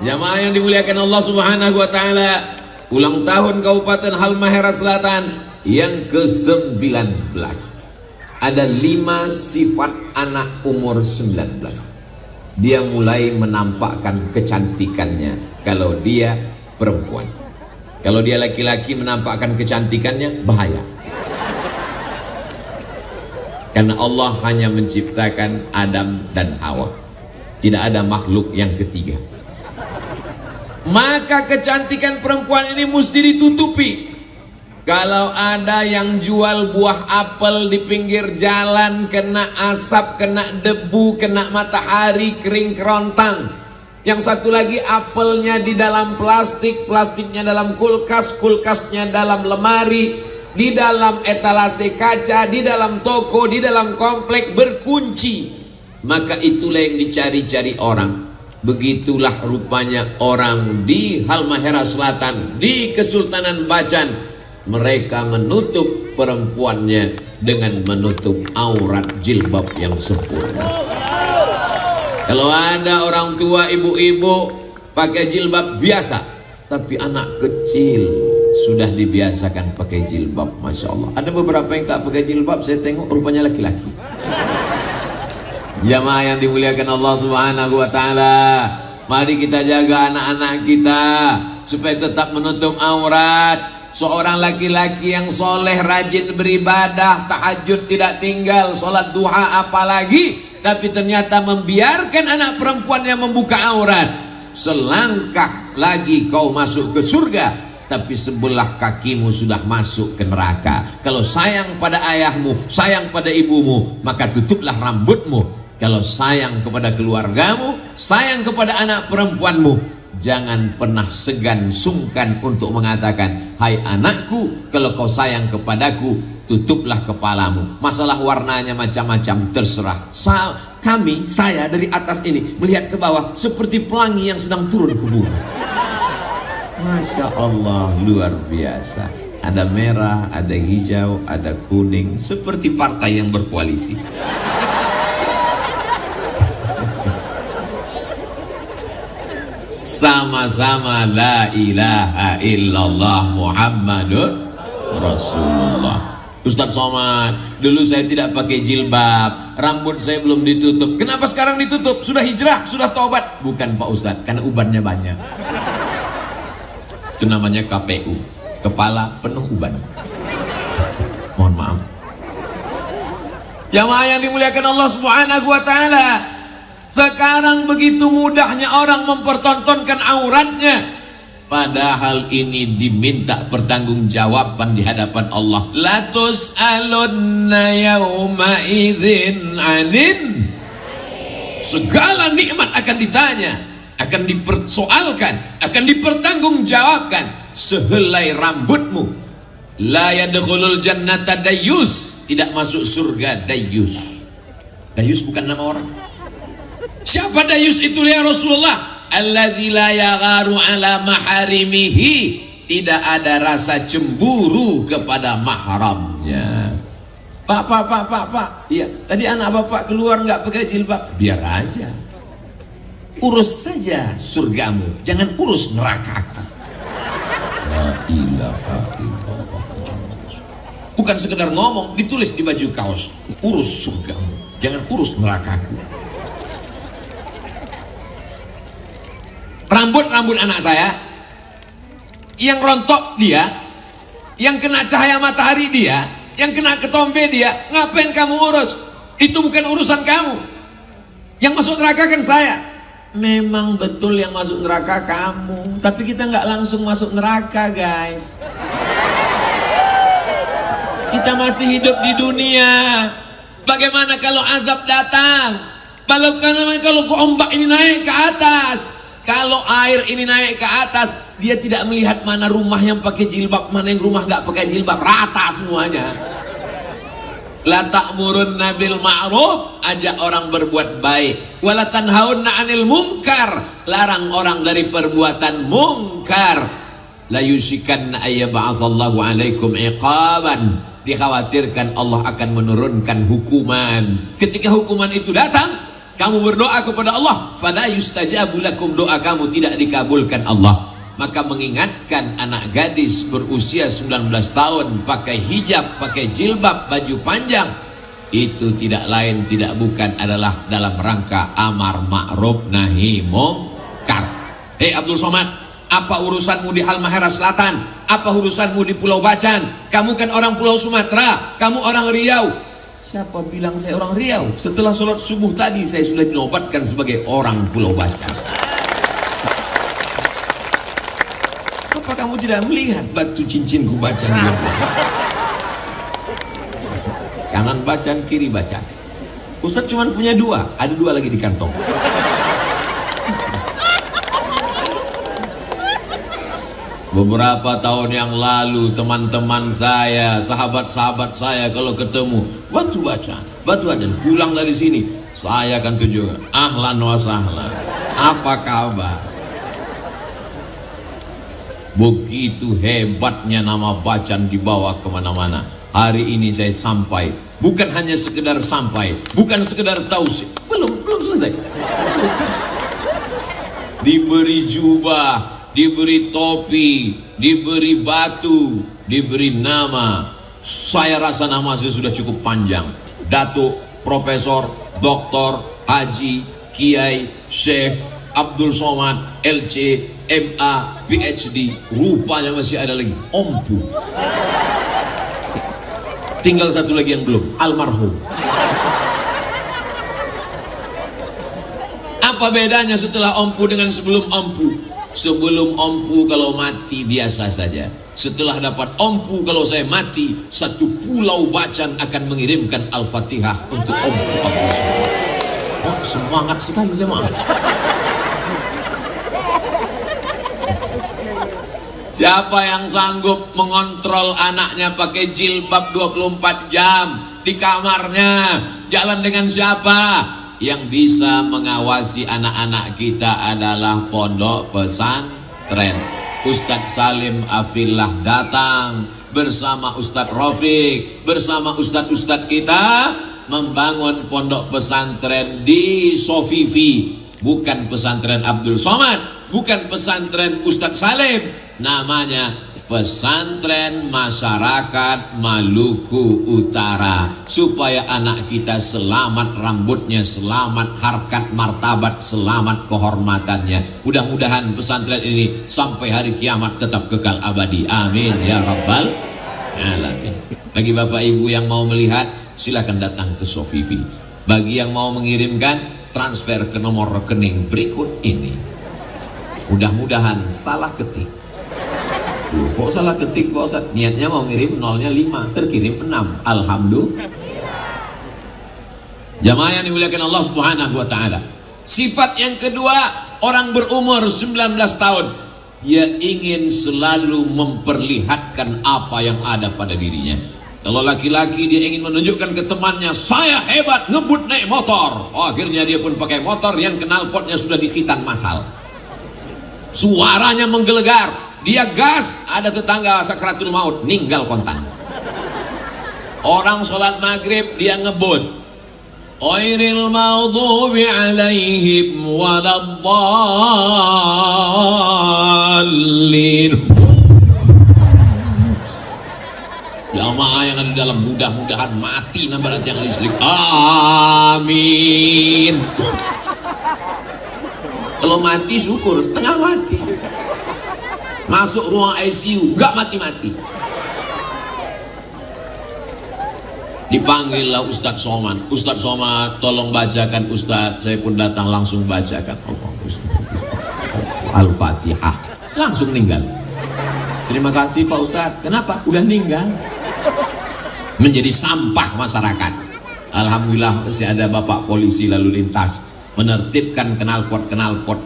Jamaah yang dimuliakan Allah Subhanahu wa taala, ulang tahun Kabupaten Halmahera Selatan yang ke-19. Ada 5 sifat anak umur 19. Dia mulai menampakkan kecantikannya kalau dia perempuan. Kalau dia laki-laki menampakkan kecantikannya, bahaya. Karena Allah hanya menciptakan Adam dan Hawa. Tidak ada makhluk yang ketiga. Maka kecantikan perempuan ini mesti ditutupi. Kalau ada yang jual buah apel di pinggir jalan, kena asap, kena debu, kena matahari, kering kerontang. Yang satu lagi apelnya di dalam plastik, plastiknya dalam kulkas, kulkasnya dalam lemari, di dalam etalase kaca, di dalam toko, di dalam komplek berkunci. Maka itulah yang dicari-cari orang. Begitulah rupanya orang di Halmahera Selatan, di Kesultanan Bacan. Mereka menutup perempuannya dengan menutup aurat jilbab yang sempurna. Kalau ada orang tua, ibu-ibu pakai jilbab biasa, tapi anak kecil sudah dibiasakan pakai jilbab, Masya Allah. Ada beberapa yang tak pakai jilbab, saya tengok rupanya laki-laki. Jamaah yang dimuliakan Allah Subhanahu wa taala, mari kita jaga anak-anak kita supaya tetap menutup aurat. Seorang laki-laki yang soleh, rajin beribadah, tahajud tidak tinggal, sholat duha apalagi, tapi ternyata membiarkan anak perempuan yang membuka aurat. Selangkah lagi kau masuk ke surga, tapi sebelah kakimu sudah masuk ke neraka. Kalau sayang pada ayahmu, sayang pada ibumu, maka tutuplah rambutmu. Kalau sayang kepada keluargamu, sayang kepada anak perempuanmu, jangan pernah segan sungkan untuk mengatakan, hai anakku, kalau kau sayang kepadaku, tutuplah kepalamu. Masalah warnanya macam-macam, terserah. Saya dari atas ini melihat ke bawah seperti pelangi yang sedang turun ke bumi. Masya Allah, luar biasa. Ada merah, ada hijau, ada kuning, seperti partai yang berkoalisi. Sama-sama la ilaha illallah Muhammadun Rasulullah. Ustaz Somad, dulu saya tidak pakai jilbab, rambut saya belum ditutup. Kenapa sekarang ditutup? Sudah hijrah, sudah taubat. Bukan Pak Ustaz, karena ubannya banyak. Itu namanya KPU, kepala penuh uban. Mohon maaf. Jamaah yang dimuliakan Allah Subhanahu wa taala, sekarang begitu mudahnya orang mempertontonkan auratnya, padahal ini diminta pertanggungjawaban di hadapan Allah. La tus'alunna yauma idzin anin. Segala nikmat akan ditanya, akan dipersoalkan, akan dipertanggungjawabkan. Sehelai rambutmu. La yadkhulul jannata dayyus, tidak masuk surga dayyus. Dayyus bukan nama orang. Siapa dayus itu ya Rasulullah? Alladzi la yagharu ala maharimihi, tidak ada rasa cemburu kepada mahramnya. Pak. Iya, tadi anak bapak keluar nggak pakai jilbab. Biar aja. Urus saja surgamu, jangan urus nerakaku. La ilaha illallah. Bukan sekedar ngomong, ditulis di baju kaos. Urus surgamu, jangan urus nerakaku. Rambut anak saya yang rontok dia, yang kena cahaya matahari dia, yang kena ketombe dia, ngapain kamu urus? Itu bukan urusan kamu. Yang masuk neraka kan saya. Memang betul yang masuk neraka kamu, tapi kita nggak langsung masuk neraka, guys. Kita masih hidup di dunia. Bagaimana kalau azab datang? Kalau ombak ini naik ke atas, kalau air ini naik ke atas, dia tidak melihat mana rumah yang pakai jilbab, mana yang rumah nggak pakai jilbab, rata semuanya. La ta'murunna bil ma'ruf, ajak orang berbuat baik. Wala tanhaunna 'anil munkar, larang orang dari perbuatan mungkar. La yusikanna ayyab'atsallahu 'alaikum iqaban, dikhawatirkan Allah akan menurunkan hukuman. Ketika hukuman itu datang, kamu berdoa kepada Allah, fala yustajabu lakum, doa kamu tidak dikabulkan Allah. Maka mengingatkan anak gadis berusia 19 tahun pakai hijab, pakai jilbab, baju panjang, itu tidak lain tidak bukan adalah dalam rangka amar ma'ruf nahi mungkar. Hei Abdul Somad, apa urusanmu di Halmahera Selatan? Apa urusanmu di Pulau Bacan? Kamu kan orang Pulau Sumatera, kamu orang Riau. Siapa bilang saya orang Riau? Setelah sholat subuh tadi saya sudah dinobatkan sebagai orang Pulau Bacan. Apa kamu tidak melihat batu cincinku Bacan? Kanan Bacan, kiri Bacan. Ustadz cuma punya dua, ada dua lagi di kantong. Beberapa tahun yang lalu teman-teman saya, sahabat-sahabat saya kalau ketemu batu Bacan, batu Bacan, pulang dari sini saya akan tunjukkan, ahlan wa sahlan, apa kabar? Begitu hebatnya nama Bacan dibawa kemana-mana. Hari ini saya sampai, bukan hanya sekedar sampai, bukan sekedar tausiah, belum selesai. Diberi jubah, diberi topi, diberi batu, diberi nama. Saya rasa nama saya sudah cukup panjang. Datuk, Profesor, Doktor, Haji, Kiai, Syekh Abdul Somad, LC, MA, PhD. Rupanya masih ada lagi Ompu. Tinggal satu lagi yang belum, almarhum. Apa bedanya setelah Ompu dengan sebelum Ompu? Sebelum Ompu kalau mati biasa saja. Setelah dapat Ompu kalau saya mati, satu pulau Bacan akan mengirimkan Al-Fatihah untuk Ompu Abdul Somad. Oh, semangat sekali saya. Siapa yang sanggup mengontrol anaknya pakai jilbab 24 jam di kamarnya? Jalan dengan siapa? Yang bisa mengawasi anak-anak kita adalah pondok pesantren. Ustadz Salim Afillah datang bersama Ustadz Rafiq, bersama Ustadz-Ustadz kita membangun pondok pesantren di Sofifi. Bukan pesantren Abdul Somad, bukan pesantren Ustadz Salim, namanya Pesantren Masyarakat Maluku Utara, supaya anak kita selamat rambutnya, selamat harkat martabat, selamat kehormatannya. Mudah-mudahan pesantren ini sampai hari kiamat tetap kekal abadi, amin ya rabbal alamin. Bagi bapak ibu yang mau melihat, silakan datang ke Sofifi. Bagi yang mau mengirimkan, transfer ke nomor rekening berikut ini. Mudah-mudahan salah ketik. Kok salah ketik Pak Ustaz? Niatnya mau ngirim nolnya 5, terkirim 6. Alhamdulillah. Jamaah yang dimuliakan Allah Subhanahu wa taala. Sifat yang kedua, orang berumur 19 tahun, dia ingin selalu memperlihatkan apa yang ada pada dirinya. Kalau laki-laki dia ingin menunjukkan ke temannya, saya hebat ngebut naik motor. Oh, akhirnya dia pun pakai motor yang knalpotnya sudah dikhitan massal. Suaranya menggelegar. Dia gas, ada tetangga sakratul maut, ninggal kontan. Orang sholat maghrib dia ngebut, ghairil maghdubi alaihim waladdallin. Jamaah yang ada di dalam, mudah-mudahan mati nambah yang listrik, amin. Kalau mati syukur, setengah mati. Masuk ruang ICU, gak mati-mati. Dipanggillah Ustadz Somad. Ustadz Somad, tolong bacakan Ustadz. Saya pun datang langsung bacakan Al-Fatihah. Langsung meninggal. Terima kasih Pak Ustadz. Kenapa? Udah meninggal. Menjadi sampah masyarakat. Alhamdulillah masih ada Bapak polisi lalu lintas menertibkan knalpot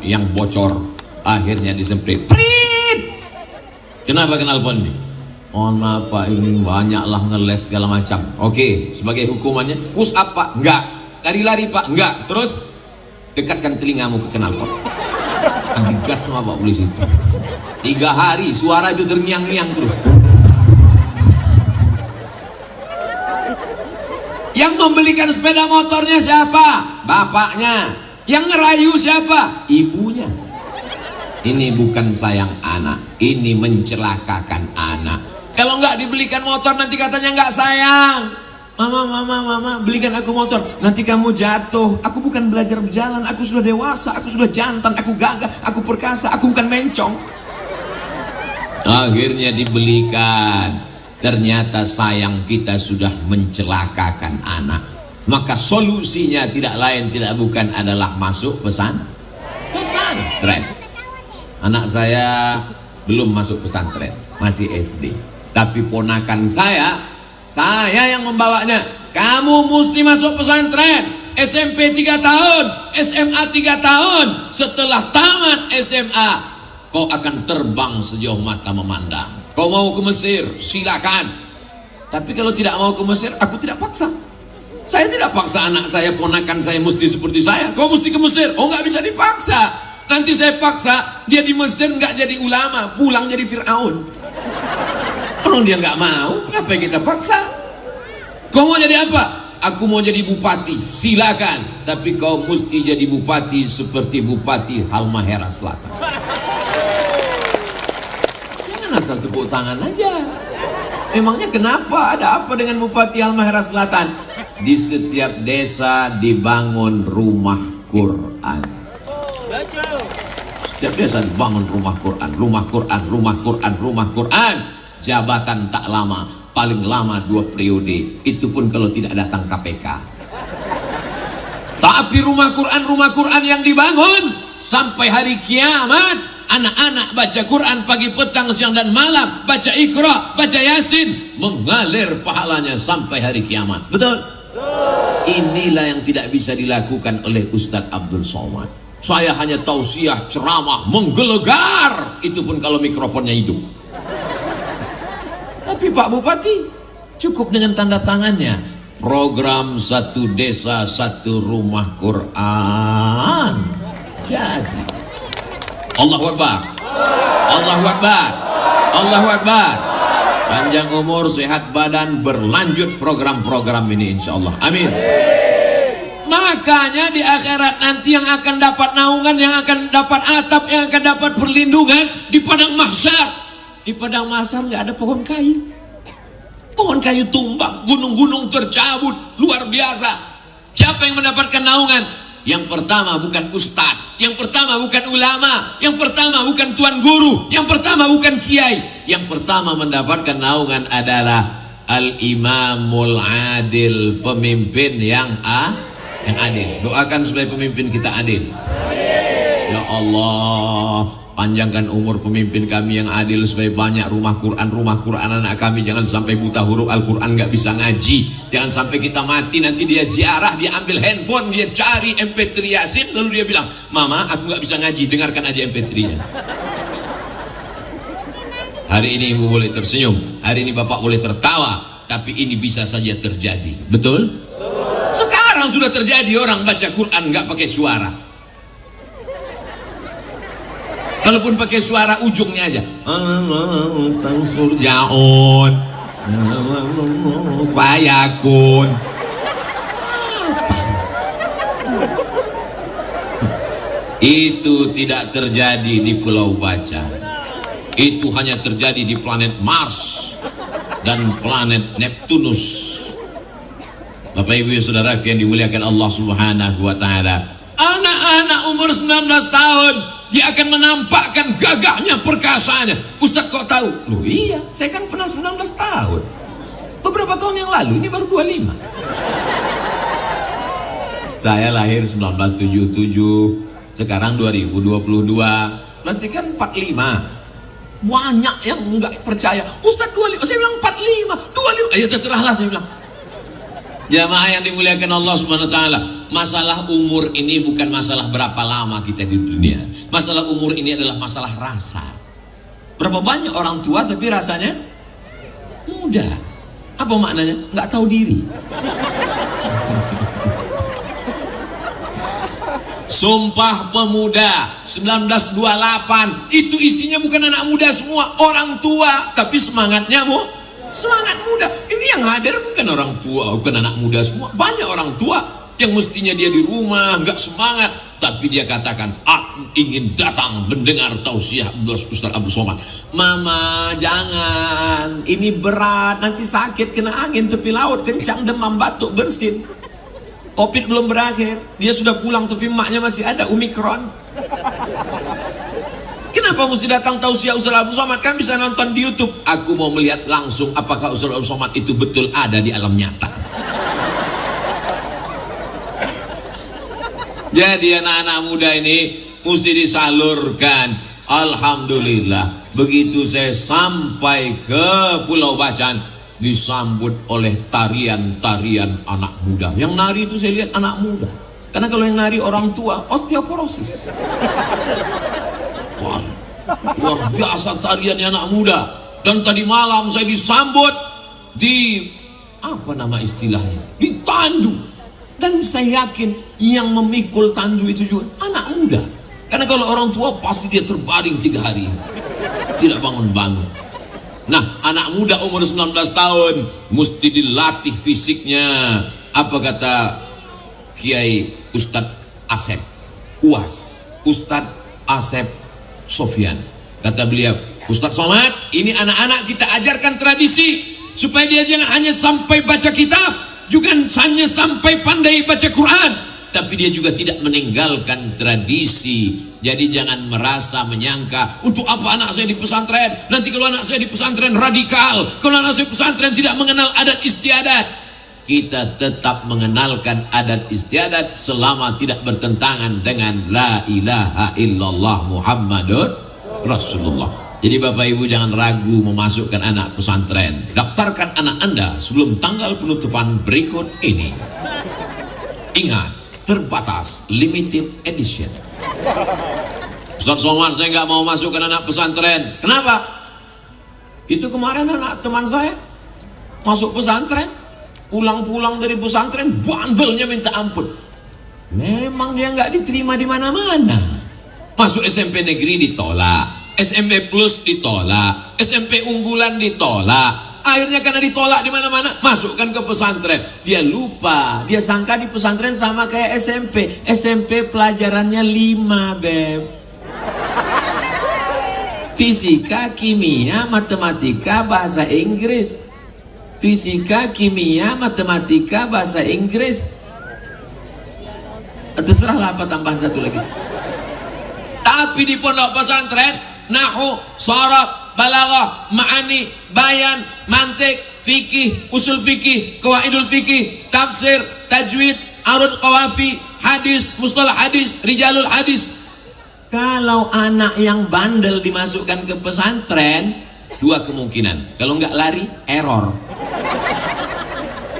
yang bocor. Akhirnya disemprit. Kenapa knalpot ini? Mohon maaf Pak, ini banyaklah ngeles segala macam. Oke, sebagai hukumannya push up Pak? Enggak. Lari-lari Pak? Enggak. Terus dekatkan telingamu ke knalpot. Digas sama Pak polisi itu. 3 hari suara itu terngiang-ngiang terus. Yang membelikan sepeda motornya siapa? Bapaknya. Yang ngerayu siapa? Ibunya. Ini bukan sayang anak, ini mencelakakan anak. Kalau nggak dibelikan motor nanti katanya nggak sayang. Mama, belikan aku motor. Nanti kamu jatuh. Aku bukan belajar berjalan, aku sudah dewasa, aku sudah jantan, aku gagah, aku perkasa, aku bukan mencong. Akhirnya dibelikan. Ternyata sayang kita sudah mencelakakan anak. Maka solusinya tidak lain tidak bukan adalah masuk pesantren. Anak saya belum masuk pesantren, masih SD. Tapi ponakan saya yang membawanya. Kamu mesti masuk pesantren. SMP 3 tahun, SMA 3 tahun. Setelah tamat SMA, kau akan terbang sejauh mata memandang. Kau mau ke Mesir, silakan. Tapi kalau tidak mau ke Mesir, aku tidak paksa. Saya tidak paksa anak saya, ponakan saya mesti seperti saya. Kau mesti ke Mesir. Oh, nggak bisa dipaksa. Nanti saya paksa, dia di Mesir nggak jadi ulama, pulang jadi Fir'aun. Orang dia nggak mau, ngapain kita paksa? Kau mau jadi apa? Aku mau jadi bupati, silakan. Tapi kau mesti jadi bupati seperti Bupati Halmahera Selatan. Jangan asal tepuk tangan aja. Memangnya kenapa? Ada apa dengan Bupati Halmahera Selatan? Di setiap desa dibangun rumah Quran. Setiap desa dibangun rumah Quran, rumah Quran, rumah Quran, rumah Quran. Jabatan tak lama, paling lama 2 periode. Itu pun kalau tidak datang KPK. Tapi rumah Quran yang dibangun sampai hari kiamat. Anak-anak baca Quran pagi, petang, siang dan malam, baca Iqra, baca Yasin, mengalir pahalanya sampai hari kiamat. Betul? Inilah yang tidak bisa dilakukan oleh Ustadz Abdul Somad. Saya hanya tausiah, ceramah, menggelegar, itu pun kalau mikrofonnya hidup. Tapi Pak Bupati cukup dengan tanda tangannya. Program 1 desa 1 rumah Quran. Jadi Allahu Akbar, Allahu Akbar, Allahu Akbar. Panjang umur, sehat badan, berlanjut program-program ini insya Allah. Amin. Makanya di akhirat nanti yang akan dapat naungan, yang akan dapat atap, yang akan dapat perlindungan di padang mahsyar. Di padang mahsyar nggak ada pohon kayu. Pohon kayu tumbang, gunung-gunung tercabut, luar biasa. Siapa yang mendapatkan naungan? Yang pertama bukan ustadz, yang pertama bukan ulama, yang pertama bukan tuan guru, yang pertama bukan kiai. Yang pertama mendapatkan naungan adalah al-imamul adil, pemimpin yang adil. Doakan supaya pemimpin kita adil. Ya Allah, panjangkan umur pemimpin kami yang adil supaya banyak rumah Quran anak kami. Jangan sampai buta huruf Al-Quran nggak bisa ngaji. Jangan sampai kita mati nanti dia ziarah, dia ambil handphone, dia cari MP3 Yasin, lalu dia bilang, Mama aku nggak bisa ngaji, dengarkan aja MP3-nya. Hari ini ibu boleh tersenyum, hari ini bapak boleh tertawa, tapi ini bisa saja terjadi. Betul? Sekarang sudah terjadi, orang baca Quran nggak pakai suara. Walaupun pakai suara ujungnya aja. Tansur jaun, fayakun. Itu tidak terjadi di Pulau Baca. Itu hanya terjadi di planet Mars dan planet Neptunus. Bapak Ibu saudara yang dimuliakan Allah Subhanahu wa taala. Anak-anak umur 19 tahun dia akan menampakkan gagahnya, perkasaannya. Ustaz kok tahu? Loh iya, saya kan pernah 19 tahun. Beberapa tahun yang lalu, ini baru 25. Saya lahir 1977, sekarang 2022. Berarti kan 45. Banyak yang enggak percaya. Ustaz 25, saya bilang 45, 25. Ya terserahlah saya bilang. Jamaah yang dimuliakan Allah Subhanahu wa taala, masalah umur ini bukan masalah berapa lama kita di dunia. Masalah umur ini adalah masalah rasa. Berapa banyak orang tua tapi rasanya muda. Apa maknanya? Nggak tahu diri. Sumpah Pemuda 1928 itu isinya bukan anak muda semua, orang tua, tapi semangatnya Semangat muda. Ini yang hadir bukan orang tua, bukan anak muda semua. Banyak orang tua yang mestinya dia di rumah nggak semangat, tapi dia katakan, aku ingin datang mendengar tausiah Ustaz Abdul Somad. Mama jangan, ini berat, nanti sakit, kena angin tepi laut, kencang, demam, batuk, bersin. Covid belum berakhir, dia sudah pulang tapi emaknya masih ada, Omikron. Kenapa mesti datang tausiah Ustaz Abdul Somad? Kan bisa nonton di YouTube. Aku mau melihat langsung apakah Ustaz Abdul Somad itu betul ada di alam nyata. Jadi anak-anak muda ini mesti disalurkan. Alhamdulillah, begitu saya sampai ke Pulau Bacan, disambut oleh tarian-tarian anak muda. Yang nari itu saya lihat anak muda, karena kalau yang nari orang tua osteoporosis. Wah, luar biasa tariannya anak muda. Dan tadi malam saya disambut di apa nama istilahnya, di tandu. Dan saya yakin yang memikul tandu itu juga anak muda, karena kalau orang tua pasti dia terbaring 3 hari tidak bangun-bangun. Nah, anak muda umur 19 tahun mesti dilatih fisiknya. Apa kata Kiai Ustadz Asep UAS, Ustadz Asep Sofyan, kata beliau, Ustadz Somad, ini anak-anak kita ajarkan tradisi supaya dia jangan hanya sampai baca kitab, juga hanya sampai pandai baca Quran, tapi dia juga tidak meninggalkan tradisi. Jadi jangan merasa menyangka, untuk apa anak saya di pesantren, nanti kalau anak saya di pesantren radikal, kalau anak saya di pesantren tidak mengenal adat istiadat. Kita tetap mengenalkan adat istiadat selama tidak bertentangan dengan la ilaha illallah Muhammadur Rasulullah. Jadi Bapak Ibu jangan ragu memasukkan anak pesantren. Daftarkan anak Anda sebelum tanggal penutupan berikut ini. Ingat, terbatas, limited edition. Ustaz Somad, saya nggak mau masukkan anak pesantren. Kenapa? Itu kemarin anak teman saya masuk pesantren, pulang-pulang dari pesantren bandelnya minta ampun. Memang dia nggak diterima di mana-mana. Masuk SMP negeri ditolak, SMP plus ditolak, SMP unggulan ditolak. Akhirnya karena ditolak di mana-mana, masukkan ke pesantren. Dia lupa, dia sangka di pesantren sama kayak SMP. SMP pelajarannya 5, Beb. Fisika, kimia, matematika, bahasa Inggris. Fisika, kimia, matematika, bahasa Inggris. Terserahlah apa tambahan satu lagi. Tapi di pondok pesantren, nahu, sharaf, balaghah, ma'ani, bayan, mantik, fikih, usul fikih, qawaidul fikih, tafsir, tajwid, arud qawafi, hadis, mustalah hadis, rijalul hadis. Kalau anak yang bandel dimasukkan ke pesantren, 2 kemungkinan. Kalau nggak lari, error.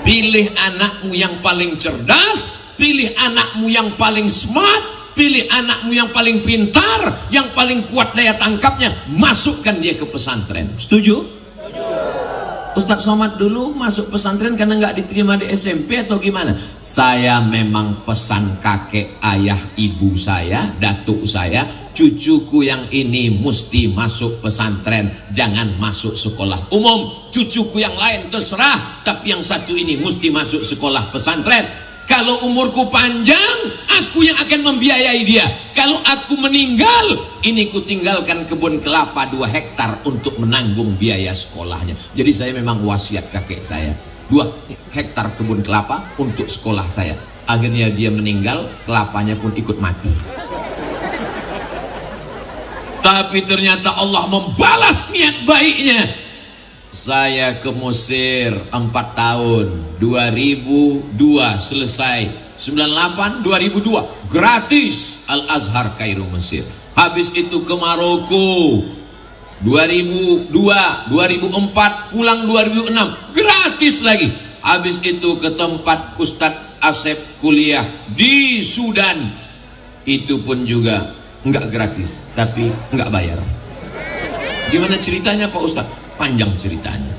Pilih anakmu yang paling cerdas, pilih anakmu yang paling smart, pilih anakmu yang paling pintar, yang paling kuat daya tangkapnya, masukkan dia ke pesantren. Setuju? Ustaz Somad dulu masuk pesantren karena nggak diterima di SMP atau gimana? Saya memang pesan kakek, ayah, ibu saya, datuk saya, cucuku yang ini mesti masuk pesantren, jangan masuk sekolah umum. Cucuku yang lain terserah, tapi yang satu ini mesti masuk sekolah pesantren. Kalau umurku panjang, aku yang akan membiayai dia. Kalau aku meninggal, ini ku tinggalkan kebun kelapa 2 hektar untuk menanggung biaya sekolahnya. Jadi saya memang wasiat kakek saya, 2 hektar kebun kelapa untuk sekolah saya. Akhirnya dia meninggal, kelapanya pun ikut mati. Tapi ternyata Allah membalas niat baiknya. Saya ke Mesir 4 tahun, 2002 selesai, 98 2002 gratis Al-Azhar Kairo Mesir. Habis itu ke Maroko 2002 2004 pulang 2006 gratis lagi. Habis itu ke tempat Ustadz Asep kuliah di Sudan, itu pun juga enggak gratis tapi enggak bayar. Gimana ceritanya Pak Ustadz? Panjang ceritanya.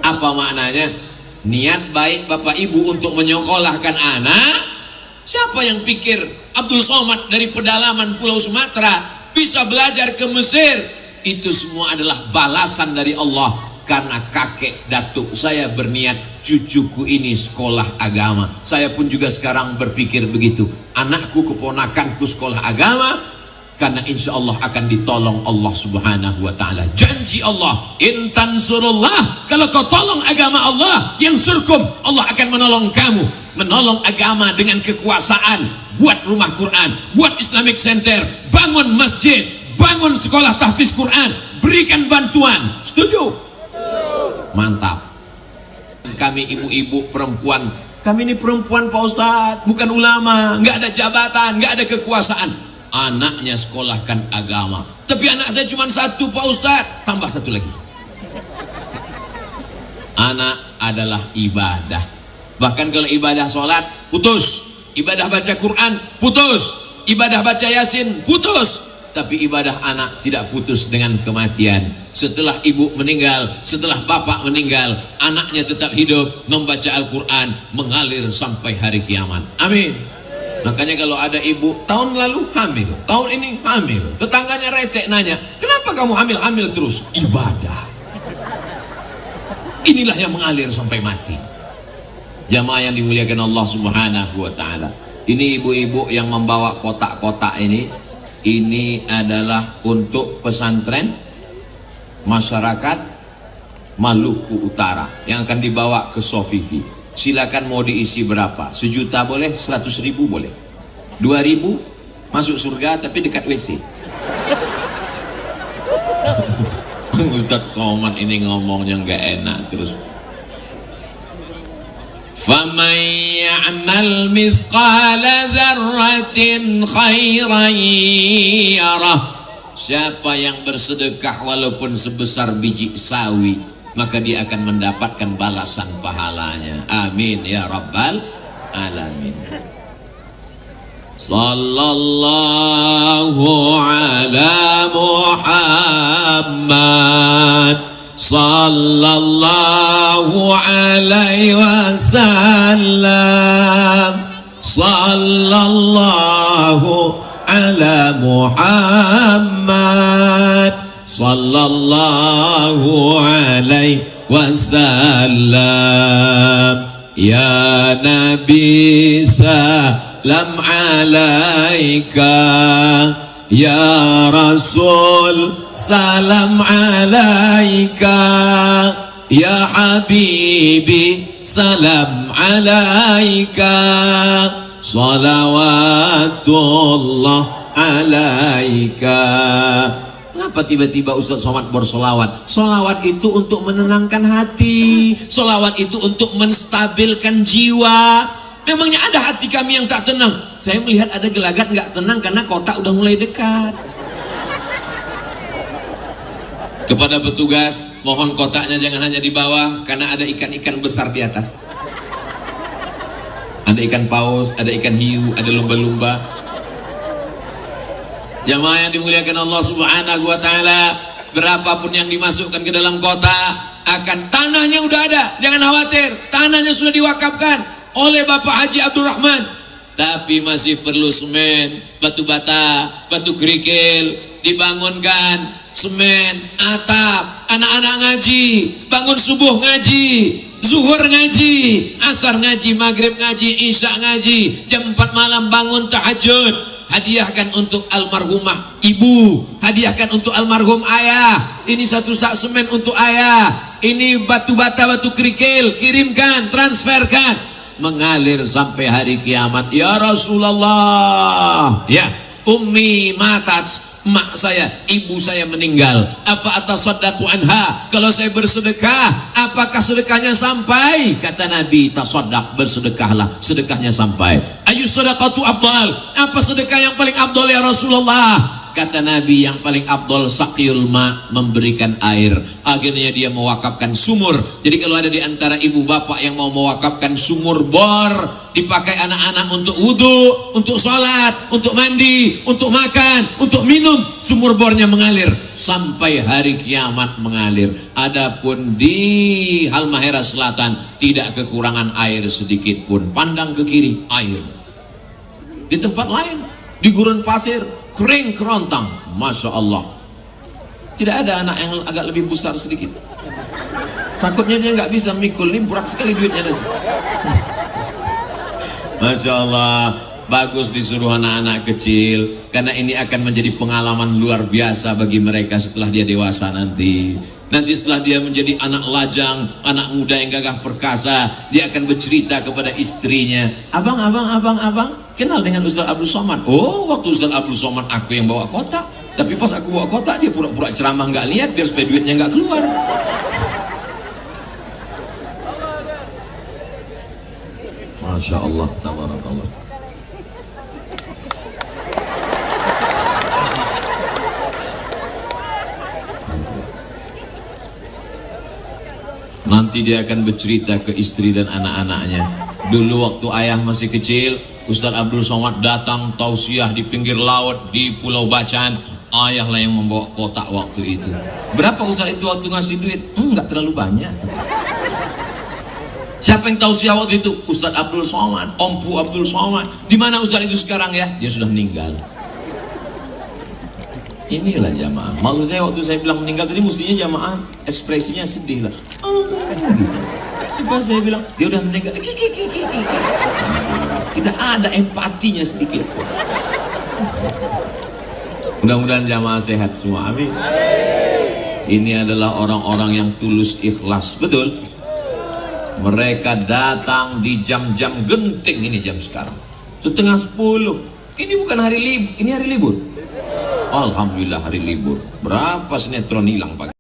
Apa maknanya? Niat baik Bapak Ibu untuk menyekolahkan anak. Siapa yang pikir Abdul Somad dari pedalaman Pulau Sumatera bisa belajar ke Mesir? Itu semua adalah balasan dari Allah. karena kakek datuk saya berniat cucuku ini sekolah agama. Saya pun juga sekarang berpikir begitu, anakku keponakanku sekolah agama, karena insya Allah akan ditolong Allah subhanahu wa ta'ala. Janji Allah, in tansurullah, kalau kau tolong agama Allah, yansurkum, Allah akan menolong kamu. Menolong agama dengan kekuasaan, buat rumah Quran, buat Islamic Center, bangun masjid, bangun sekolah tahfiz Quran, berikan bantuan. Setuju? Mantap. Kami ibu-ibu perempuan, kami ini perempuan Pak Ustadz, bukan ulama, nggak ada jabatan, nggak ada kekuasaan. Anaknya sekolahkan agama, tapi anak saya cuma satu Pak Ustadz, tambah satu lagi. Anak adalah ibadah. Bahkan kalau ibadah sholat putus, ibadah baca Quran putus, ibadah baca Yasin putus, tapi ibadah anak tidak putus dengan kematian. Setelah ibu meninggal, setelah bapak meninggal, anaknya tetap hidup membaca Al-Quran, mengalir sampai hari kiamat. Amin. Makanya kalau ada ibu tahun lalu hamil, tahun ini hamil, tetangganya resek nanya, kenapa kamu hamil terus? Ibadah. Inilah yang mengalir sampai mati. Jamaah yang dimuliakan Allah subhanahu wa ta'ala, ini ibu-ibu yang membawa kotak-kotak ini adalah untuk pesantren masyarakat Maluku Utara yang akan dibawa ke Sofifi. Silakan mau diisi berapa, 1 juta boleh, 100.000 boleh, 2.000 masuk surga tapi dekat WC. Ustadz Somad ini ngomongnya nggak enak terus. فَمَنْ يَعْمَلْ مِثْقَالَ ذَرَّةٍ خَيْرًا يَرَهُ. Siapa yang bersedekah walaupun sebesar biji sawi, maka dia akan mendapatkan balasan pahalanya. Amin ya rabbal alamin. Sallallahu ala Muhammad, sallallahu alaihi wasallam, sallallahu ala Muhammad, sallallahu alaihi wasallam. Ya Nabi salam alaika, ya Rasul salam alaika, ya Habibi salam alaika, salawatullah alaika. Ngapa tiba-tiba Ustaz Somad bersolawat? Solawat itu untuk menenangkan hati, solawat itu untuk menstabilkan jiwa. Memangnya ada hati kami yang tak tenang? Saya melihat ada gelagat nggak tenang karena kotak udah mulai dekat. Kepada petugas, mohon kotaknya jangan hanya di bawah, karena ada ikan-ikan besar di atas. Ada ikan paus, ada ikan hiu, ada lumba-lumba. Jamaah yang dimuliakan Allah subhanahu wa ta'ala, berapapun yang dimasukkan ke dalam kotak, akan tanahnya udah ada, jangan khawatir, tanahnya sudah diwakafkan oleh Bapak Haji Abdurrahman, tapi masih perlu semen, batu bata, batu kerikil, dibangunkan, semen, atap, anak-anak ngaji, bangun subuh ngaji, zuhur ngaji, asar ngaji, maghrib ngaji, isya ngaji, jam 4 malam bangun tahajud. Hadiahkan untuk almarhumah ibu, hadiahkan untuk almarhum ayah. Ini 1 sak semen untuk ayah, ini batu bata, batu kerikil, kirimkan, transferkan, mengalir sampai hari kiamat. Ya Rasulullah, ya ummi matat, mak saya, ibu saya meninggal, apa atasaddaqu anha, kalau saya bersedekah apakah sedekahnya sampai? Kata Nabi, tasaddaq, bersedekahlah, sedekahnya sampai. Ayu sadaqatu afdal, apa sedekah yang paling afdal ya Rasulullah? Kata Nabi, yang paling afdal saqiyul ma, memberikan air. Akhirnya dia mewakafkan sumur. Jadi kalau ada di antara ibu bapak yang mau mewakafkan sumur bor, dipakai anak-anak untuk wudhu, untuk sholat, untuk mandi, untuk makan, untuk minum, sumur bornya mengalir sampai hari kiamat mengalir. Adapun di Halmahera Selatan tidak kekurangan air sedikit pun. Pandang ke kiri, air. Di tempat lain, di gurun pasir, kering kerontang, masya Allah. Tidak ada anak yang agak lebih besar sedikit. Takutnya dia nggak bisa mikul, ini berat sekali duitnya nanti. Masya Allah, bagus disuruh anak-anak kecil, karena ini akan menjadi pengalaman luar biasa bagi mereka setelah dia dewasa nanti. Nanti setelah dia menjadi anak lajang, anak muda yang gagah perkasa, dia akan bercerita kepada istrinya, abang, kenal dengan Ustaz Abdul Somad? Oh, waktu Ustaz Abdul Somad aku yang bawa kotak, tapi pas aku bawa kotak dia pura-pura ceramah nggak lihat biar supaya duitnya nggak keluar. Masya Allah, tabarakallah. Nanti dia akan bercerita ke istri dan anak-anaknya. Dulu waktu ayah masih kecil, Ustaz Abdul Somad datang tausiah di pinggir laut di Pulau Bacan. Ayah lah yang membawa kotak waktu itu. Berapa Ustaz itu waktu ngasih duit? Enggak terlalu banyak. Siapa yang tausiah waktu itu? Ustaz Abdul Somad, Ompu Abdul Somad. Di mana Ustaz itu sekarang ya? Dia sudah meninggal. Inilah jamaah. Maksud saya waktu saya bilang meninggal tadi, mestinya jamaah ekspresinya sedih lah. Gitu. Pas saya bilang dia udah meninggal, tidak ada empatinya sedikit. Mudah-mudahan jamaah sehat semua, amin. Ini adalah orang-orang yang tulus ikhlas, betul. Mereka datang di jam-jam genting, ini jam sekarang 9:30. Ini bukan hari libur, ini hari libur. Alhamdulillah hari libur. Berapa sinetron hilang pagi.